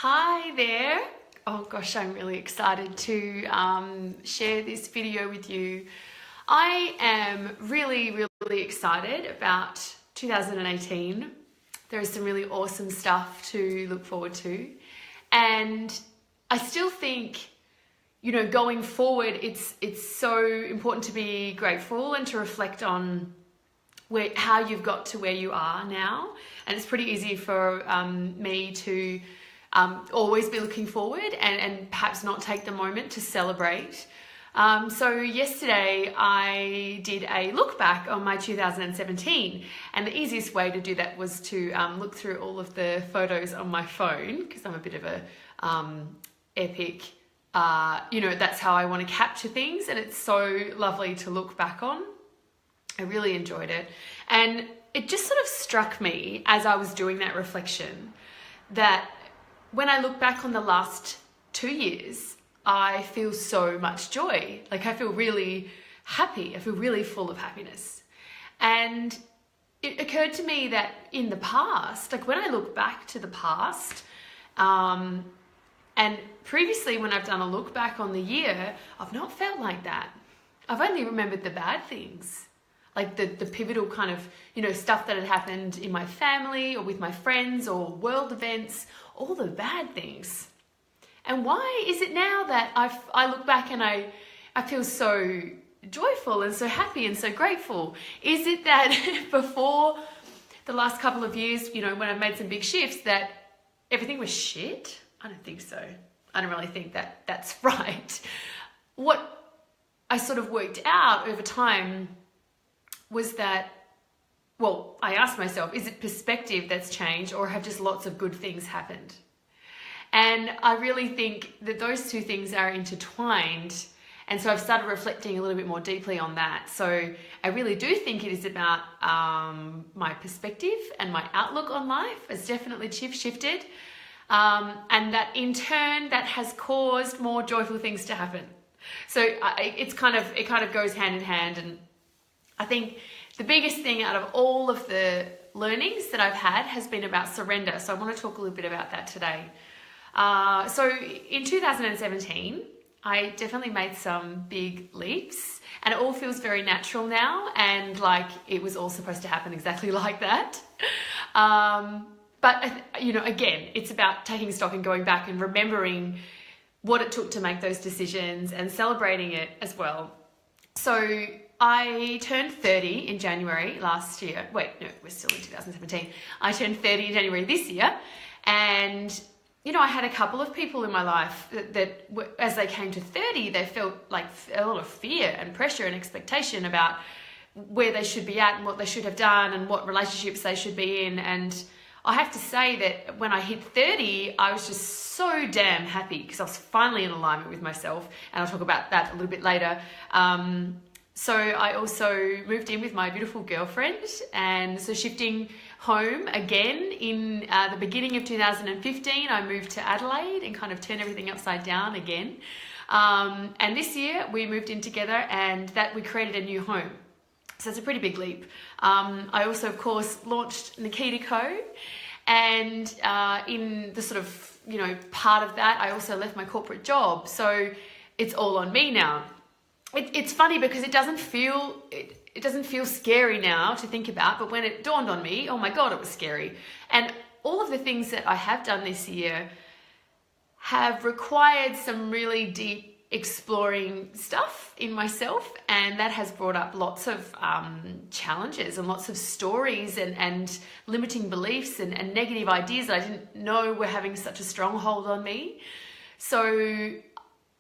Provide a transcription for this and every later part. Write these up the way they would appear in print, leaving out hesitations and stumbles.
Hi there. Oh gosh, I'm really excited to share this video with you. I am really excited about 2018. There is some really awesome stuff to look forward to. And I still think, going forward, it's so important to be grateful and to reflect on how you've got to where you are now. And it's pretty easy for me to always be looking forward and perhaps not take the moment to celebrate. So yesterday I did a look back on my 2017, and the easiest way to do that was to look through all of the photos on my phone, because I'm a bit of a epic, that's how I want to capture things, and it's so lovely to look back on. I really enjoyed it, and it just sort of struck me as I was doing that reflection that when I look back on the last 2 years, I feel so much joy. Like, I feel really happy. I feel really full of happiness. And it occurred to me that in the past, like when I look back to the past, and previously when I've done a look back on the year, I've not felt like that. I've only remembered the bad things, like the pivotal kind of, stuff that had happened in my family or with my friends or world events, all the bad things. And why is it now that I look back and I feel so joyful and so happy and so grateful? Is it that before the last couple of years, when I've made some big shifts, that everything was shit? I don't think so. I don't really think that that's right. What I sort of worked out over time was that, I asked myself, is it perspective that's changed, or have just lots of good things happened? And I really think that those two things are intertwined. And so I've started reflecting a little bit more deeply on that. So I really do think it is about my perspective, and my outlook on life has definitely shifted. And that in turn, that has caused more joyful things to happen. So it kind of goes hand in hand. And I think the biggest thing out of all of the learnings that I've had has been about surrender. So I want to talk a little bit about that today. So in 2017, I definitely made some big leaps, and it all feels very natural now, and like it was all supposed to happen exactly like that. But again, it's about taking stock and going back and remembering what it took to make those decisions and celebrating it as well. So I turned 30 in January last year. Wait, no, we're still in 2017. I turned 30 in January this year, and I had a couple of people in my life that as they came to 30, they felt like a lot of fear and pressure and expectation about where they should be at and what they should have done and what relationships they should be in. And I have to say that when I hit 30, I was just so damn happy because I was finally in alignment with myself. And I'll talk about that a little bit later. So I also moved in with my beautiful girlfriend, and so shifting home again in the beginning of 2015, I moved to Adelaide and kind of turned everything upside down again. And this year we moved in together, and that we created a new home. So it's a pretty big leap. I also, of course, launched Nikkola, and in the sort of, part of that, I also left my corporate job. So it's all on me now. It's funny because it doesn't feel scary now to think about, but when it dawned on me, oh my God, it was scary. And all of the things that I have done this year have required some really deep exploring stuff in myself, and that has brought up lots of challenges and lots of stories and limiting beliefs and negative ideas that I didn't know were having such a strong hold on me. So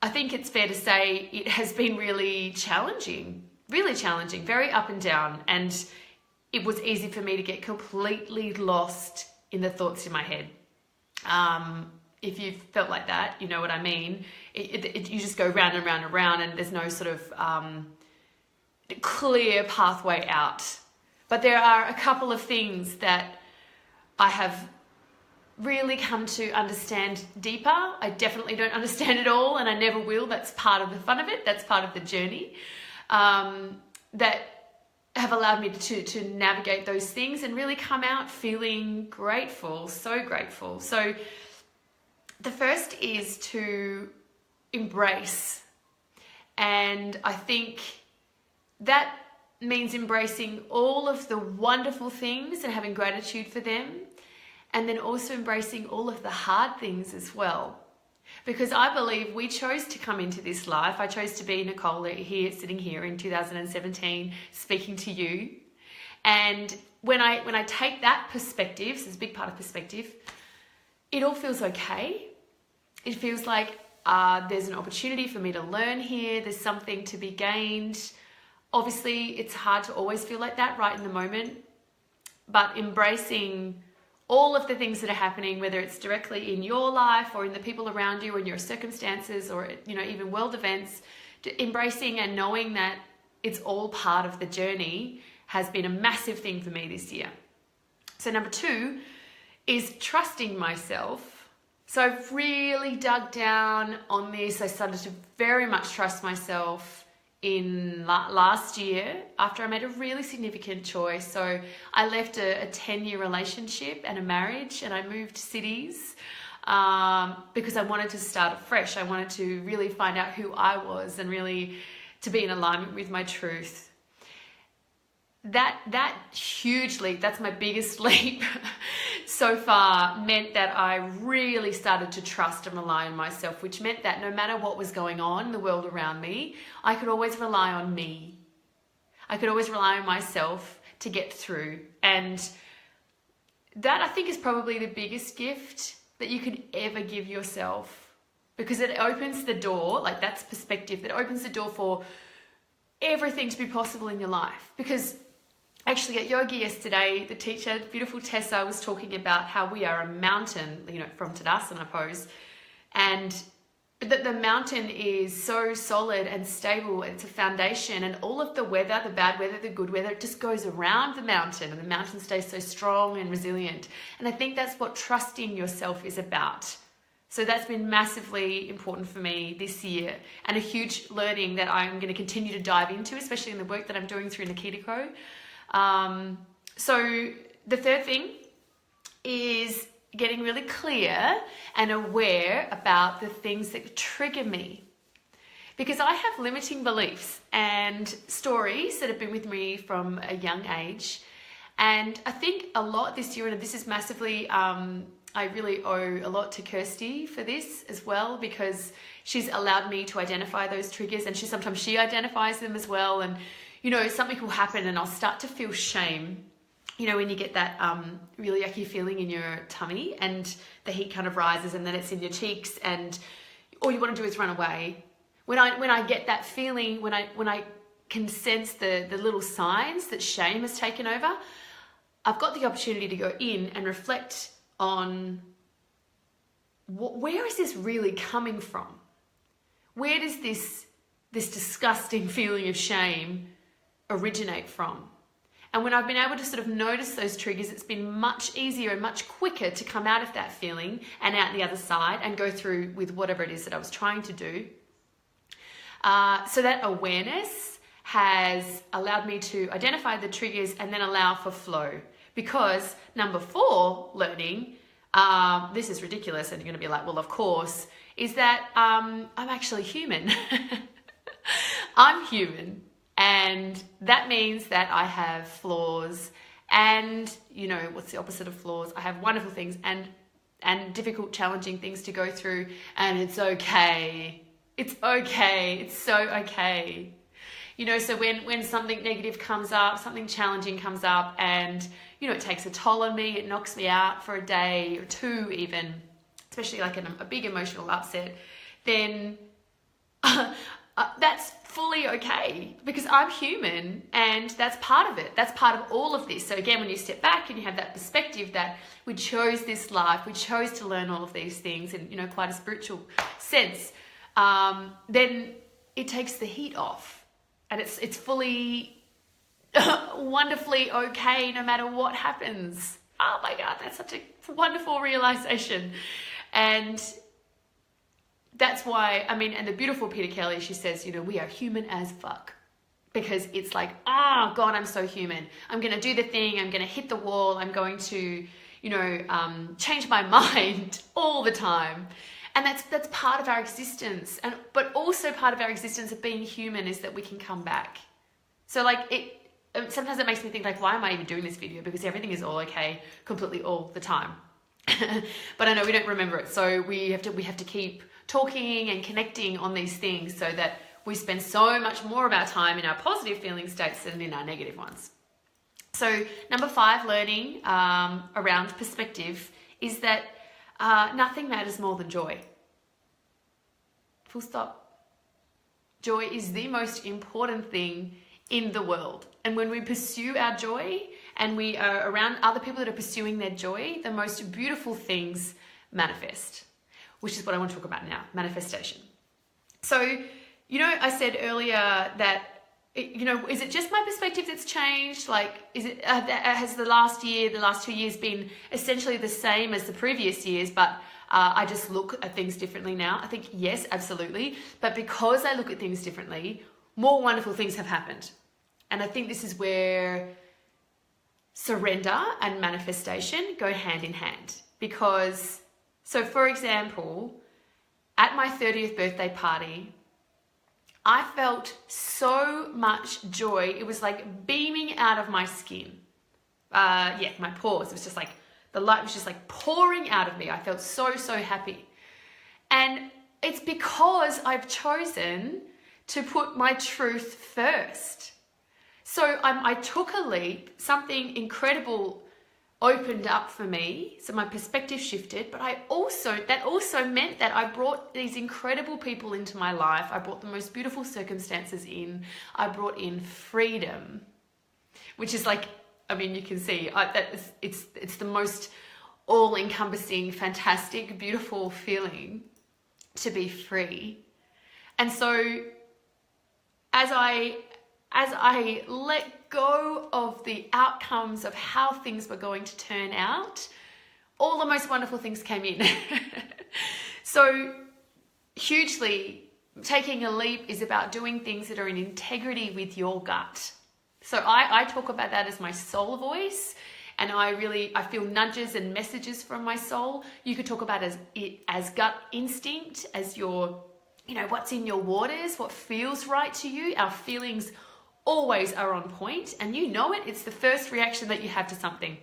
I think it's fair to say it has been really challenging, very up and down. And it was easy for me to get completely lost in the thoughts in my head. If you've felt like that, you know what I mean. You just go round and round and round, and there's no sort of clear pathway out. But there are a couple of things that I have really come to understand deeper. I definitely don't understand it all, and I never will. That's part of the fun of it. That's part of the journey. That have allowed me to navigate those things and really come out feeling grateful, so grateful. So The first is to embrace. And I think that means embracing all of the wonderful things and having gratitude for them. And then also embracing all of the hard things as well. Because I believe we chose to come into this life. I chose to be Nikkola here, sitting here in 2017, speaking to you. And when I take that perspective, so it's a big part of perspective, it all feels okay. It feels like there's an opportunity for me to learn here. There's something to be gained. Obviously, it's hard to always feel like that right in the moment. But embracing all of the things that are happening, whether it's directly in your life or in the people around you or in your circumstances or, even world events, embracing and knowing that it's all part of the journey has been a massive thing for me this year. So number 2 is trusting myself. So I've really dug down on this. I started to very much trust myself in last year after I made a really significant choice. So I left a 10-year relationship and a marriage, and I moved cities because I wanted to start afresh. I wanted to really find out who I was and really to be in alignment with my truth. That huge leap, that's my biggest leap so far, meant that I really started to trust and rely on myself, which meant that no matter what was going on in the world around me, I could always rely on me. I could always rely on myself to get through. And that, I think, is probably the biggest gift that you could ever give yourself, because it opens the door, like that's perspective, that opens the door for everything to be possible in your life. Because actually at yoga yesterday, the teacher, beautiful Tessa, was talking about how we are a mountain, from Tadasana pose, and that the mountain is so solid and stable. It's a foundation, and all of the weather, the bad weather, the good weather, it just goes around the mountain, and the mountain stays so strong and resilient. And I think that's what trusting yourself is about. So that's been massively important for me this year, and a huge learning that I'm going to continue to dive into, especially in the work that I'm doing through Nikkola. So the third thing is getting really clear and aware about the things that trigger me. Because I have limiting beliefs and stories that have been with me from a young age. And I think a lot this year, and this is massively, I really owe a lot to Kirsty for this as well, because she's allowed me to identify those triggers, and sometimes she identifies them as well. And something will happen and I'll start to feel shame. When you get that really yucky feeling in your tummy and the heat kind of rises and then it's in your cheeks and all you want to do is run away. When I get that feeling, when I can sense the little signs that shame has taken over, I've got the opportunity to go in and reflect on where is this really coming from? Where does this disgusting feeling of shame originate from? And when I've been able to sort of notice those triggers, it's been much easier and much quicker to come out of that feeling and out the other side and go through with whatever it is that I was trying to do. So that awareness has allowed me to identify the triggers and then allow for flow. Because number 4 learning, this is ridiculous and you're going to be like, well, of course, is that I'm actually human. I'm human. And that means that I have flaws and, what's the opposite of flaws? I have wonderful things and difficult, challenging things to go through, and it's okay. It's okay. It's so okay. So when something negative comes up, something challenging comes up and, it takes a toll on me, it knocks me out for a day or 2 even, especially like a big emotional upset, then that's fully okay, because I'm human and that's part of it. That's part of all of this. So again, when you step back and you have that perspective that we chose this life, we chose to learn all of these things in, quite a spiritual sense, then it takes the heat off and it's fully wonderfully okay no matter what happens. Oh my God, that's such a wonderful realization. And that's why, and the beautiful Peter Kelly, she says, we are human as fuck. Because it's like, oh God, I'm so human. I'm going to do the thing. I'm going to hit the wall. I'm going to, change my mind all the time. And that's part of our existence. But also part of our existence of being human is that we can come back. So sometimes it makes me think, like, why am I even doing this video? Because everything is all okay completely all the time. But I know we don't remember it. So we have to keep talking and connecting on these things so that we spend so much more of our time in our positive feeling states than in our negative ones. So number 5, learning around perspective, is that nothing matters more than joy. Full stop. Joy is the most important thing in the world. And when we pursue our joy and we are around other people that are pursuing their joy, the most beautiful things manifest, which is what I want to talk about now, manifestation. So, I said earlier that, is it just my perspective that's changed? Like, is it, has the last 2 years been essentially the same as the previous years, but I just look at things differently now? I think yes, absolutely. But because I look at things differently, more wonderful things have happened. And I think this is where surrender and manifestation go hand in hand. Because, so for example, at my 30th birthday party, I felt so much joy. It was like beaming out of my skin. My pores. It was just like, the light was just like pouring out of me. I felt so, so happy. And it's because I've chosen to put my truth first. So I took a leap, something incredible opened up for me. So my perspective shifted, but that also meant that I brought these incredible people into my life. I brought the most beautiful circumstances in. I brought in freedom, which is like, you can see it's the most all-encompassing, fantastic, beautiful feeling to be free. And so as I let go of the outcomes of how things were going to turn out, all the most wonderful things came in. So hugely, taking a leap is about doing things that are in integrity with your gut. So I talk about that as my soul voice, and I feel nudges and messages from my soul. You could talk about it as gut instinct, as your, what's in your waters, what feels right to you. Our feelings always are on point, and it's the first reaction that you have to something.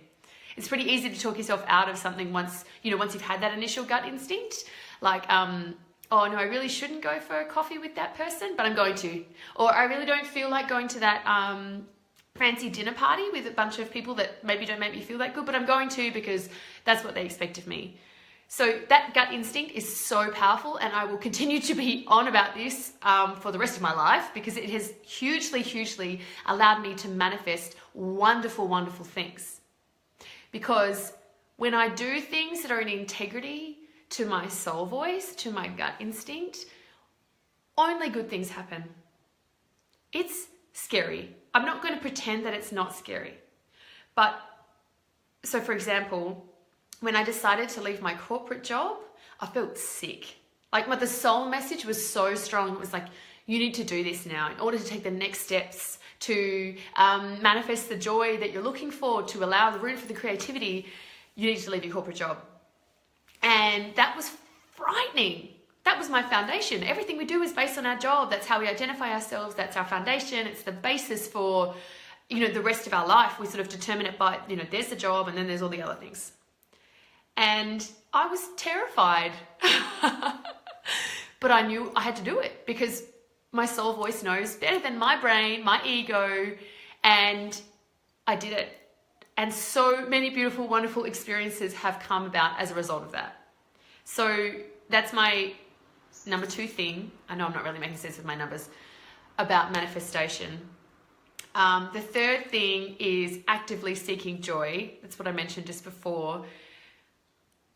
It's pretty easy to talk yourself out of something once you've had that initial gut instinct, like, oh no, I really shouldn't go for a coffee with that person, but I'm going to. Or I really don't feel like going to that fancy dinner party with a bunch of people that maybe don't make me feel that good, but I'm going to because that's what they expect of me. So that gut instinct is so powerful, and I will continue to be on about this for the rest of my life, because it has hugely, hugely allowed me to manifest wonderful, wonderful things. Because when I do things that are in integrity to my soul voice, to my gut instinct, only good things happen. It's scary. I'm not going to pretend that it's not scary. But, so for example, when I decided to leave my corporate job, I felt sick. Like the soul message was so strong. It was like, you need to do this now in order to take the next steps to manifest the joy that you're looking for, to allow the room for the creativity. You need to leave your corporate job. And that was frightening. That was my foundation. Everything we do is based on our job. That's how we identify ourselves. That's our foundation. It's the basis for, the rest of our life. We sort of determine it by, there's the job and then there's all the other things. And I was terrified, but I knew I had to do it because my soul voice knows better than my brain, my ego, and I did it. And so many beautiful, wonderful experiences have come about as a result of that. So that's my number 2 thing. I know I'm not really making sense with my numbers about manifestation. The third thing is actively seeking joy. That's what I mentioned just before.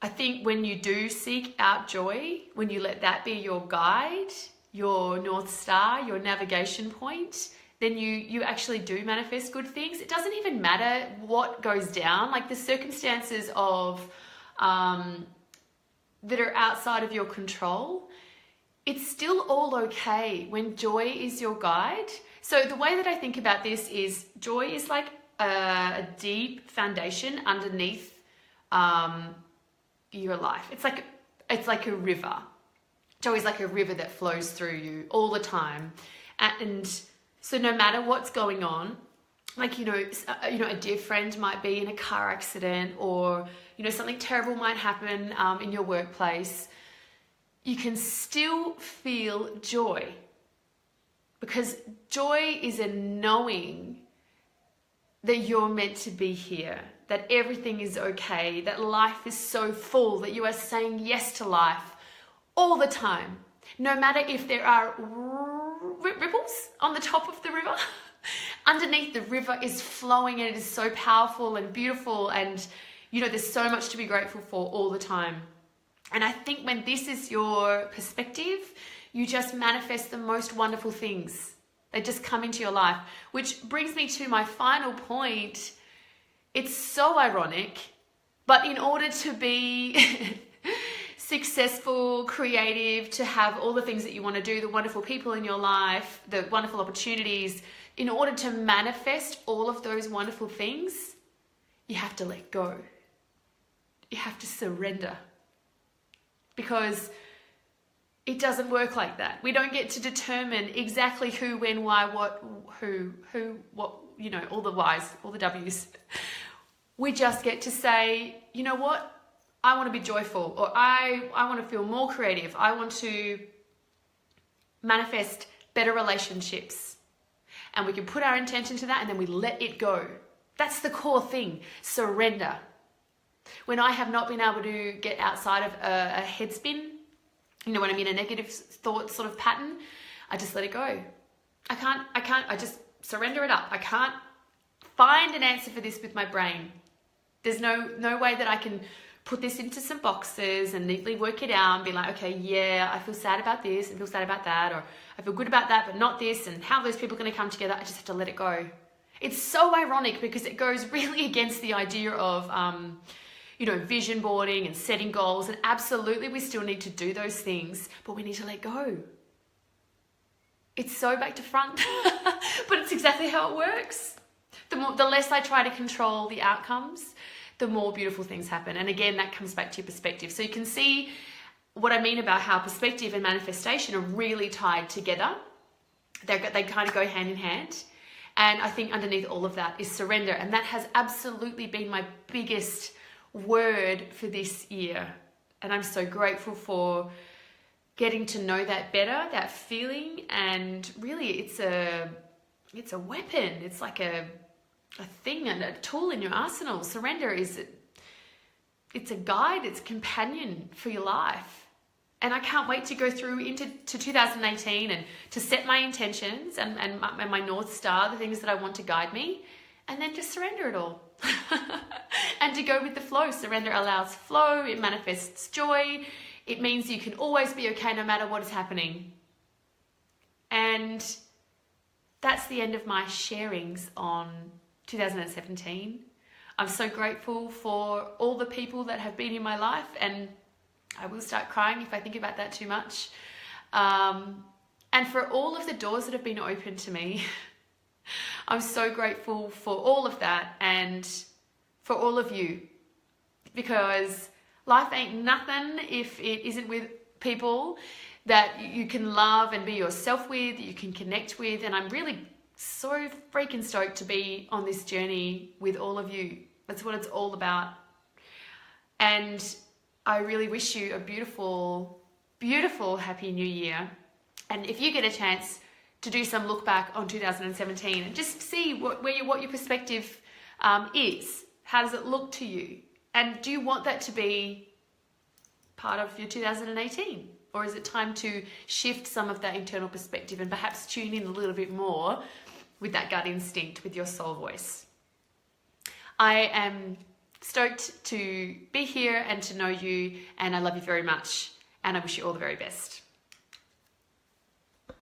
I think when you do seek out joy, when you let that be your guide, your North Star, your navigation point, then you actually do manifest good things. It doesn't even matter what goes down, like the circumstances of that are outside of your control. It's still all okay when joy is your guide. So the way that I think about this is joy is like a deep foundation underneath your life. It's like a river. Joy is like a river that flows through you all the time. And so no matter what's going on, like, a dear friend might be in a car accident, or, something terrible might happen in your workplace, you can still feel joy. Because joy is a knowing that you're meant to be here, that everything is okay, that life is so full, that you are saying yes to life all the time. No matter if there are ripples on the top of the river, underneath the river is flowing, and it is so powerful and beautiful, and there's so much to be grateful for all the time. And I think when this is your perspective, you just manifest the most wonderful things. They just come into your life, which brings me to my final point. It's so ironic, but in order to be successful, creative, to have all the things that you want to do, the wonderful people in your life, the wonderful opportunities, in order to manifest all of those wonderful things, you have to let go. You have to surrender. Because it doesn't work like that. We don't get to determine exactly who, when, why, what, all the whys, all the W's. We just get to say, you know what? I want to be joyful, or I want to feel more creative. I want to manifest better relationships. And we can put our intention to that, and then we let it go. That's the core thing, surrender. When I have not been able to get outside of a head spin, when I'm in a negative thought sort of pattern, I just let it go. I just surrender it up. I can't find an answer for this with my brain. There's no way that I can put this into some boxes and neatly work it out and be like, okay, yeah, I feel sad about this and feel sad about that, or I feel good about that, but not this, and how those people are going to come together. I just have to let it go. It's so ironic because it goes really against the idea of, vision boarding and setting goals. And absolutely, we still need to do those things, but we need to let go. It's so back to front, but it's exactly how it works. The less I try to control the outcomes, the more beautiful things happen. And again, that comes back to your perspective. So you can see what I mean about how perspective and manifestation are really tied together. They kind of go hand in hand. And I think underneath all of that is surrender. And that has absolutely been my biggest word for this year. And I'm so grateful for getting to know that better, that feeling. And really, it's a weapon. It's like a thing and a tool in your arsenal. Surrender it's a guide, it's a companion for your life. And I can't wait to go through into 2018 and to set my intentions and my North Star, the things that I want to guide me, and then just surrender it all. And to go with the flow. Surrender allows flow, it manifests joy, it means you can always be okay no matter what is happening. And that's the end of my sharings on 2017. I'm so grateful for all the people that have been in my life, and I will start crying if I think about that too much. And for all of the doors that have been opened to me, I'm so grateful for all of that and for all of you, because life ain't nothing if it isn't with people that you can love and be yourself with, you can connect with. And I'm really so freaking stoked to be on this journey with all of you. That's what it's all about. And I really wish you a beautiful, beautiful happy new year. And if you get a chance to do some look back on 2017 and just see what your perspective is, how does it look to you? And do you want that to be part of your 2018? Or is it time to shift some of that internal perspective and perhaps tune in a little bit more with that gut instinct, with your soul voice? I am stoked to be here and to know you, and I love you very much, and I wish you all the very best.